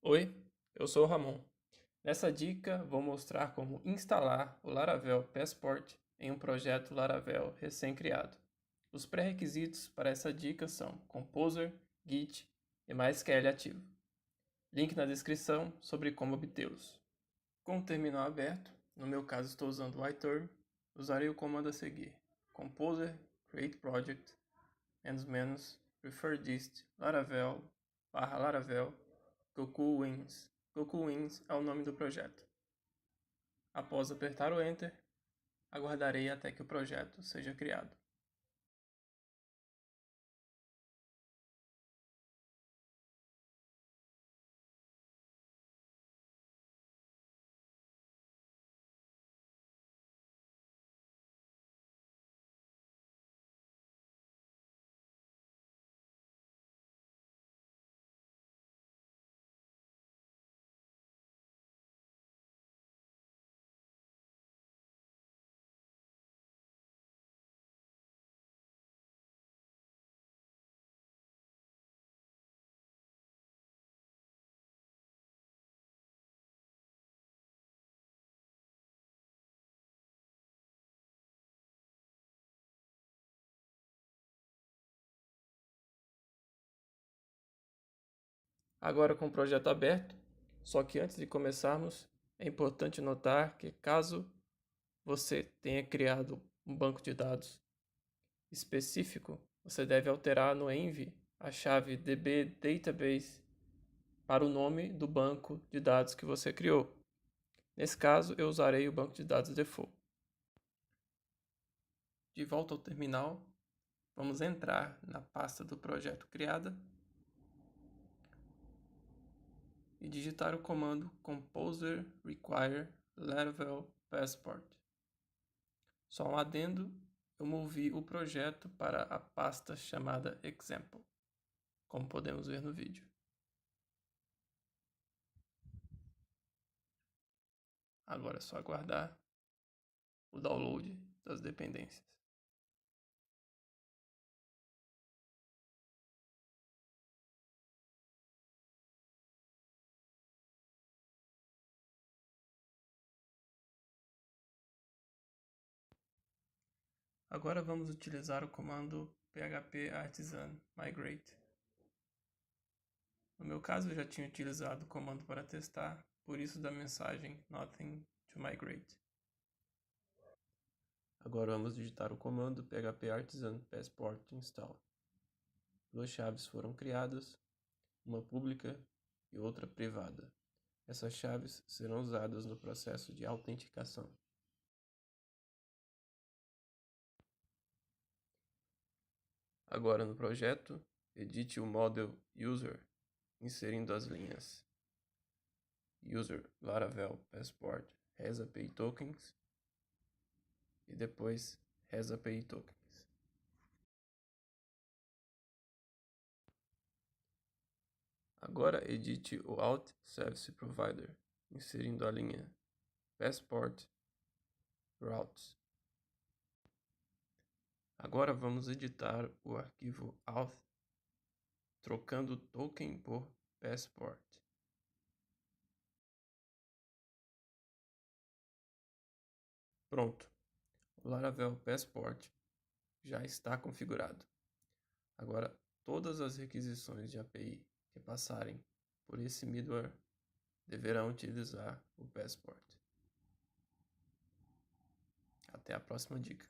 Oi, eu sou o Ramon. Nessa dica vou mostrar como instalar o Laravel Passport em um projeto Laravel recém-criado. Os pré-requisitos para essa dica são Composer, Git e MySQL ativo. Link na descrição sobre como obtê-los. Com o terminal aberto, no meu caso estou usando o iTerm, usarei o comando a seguir: Composer, Create Project, --, Prefer Dist, Laravel, /Laravel, GokuWins. GokuWins é o nome do projeto. Após apertar o Enter, aguardarei até que o projeto seja criado. Agora com o projeto aberto, só que antes de começarmos, é importante notar que caso você tenha criado um banco de dados específico, você deve alterar no env a chave dbDatabase para o nome do banco de dados que você criou. Nesse caso, eu usarei o banco de dados default. De volta ao terminal, vamos entrar na pasta do projeto criada e digitar o comando composer require Laravel passport. Só um adendo, eu movi o projeto para a pasta chamada example, como podemos ver no vídeo. Agora é só aguardar o download das dependências. Agora vamos utilizar o comando php artisan migrate. No meu caso, eu já tinha utilizado o comando para testar, por isso da mensagem Nothing to migrate. Agora vamos digitar o comando php artisan passport install. Duas chaves foram criadas, uma pública e outra privada. Essas chaves serão usadas no processo de autenticação. Agora no projeto, edite o model user, inserindo as linhas user Laravel passport has API tokens e depois has API tokens. Agora edite o Alt Service Provider, inserindo a linha passport routes. Agora vamos editar o arquivo auth, trocando o token por passport. Pronto, o Laravel Passport já está configurado. Agora, todas as requisições de API que passarem por esse middleware deverão utilizar o Passport. Até a próxima dica.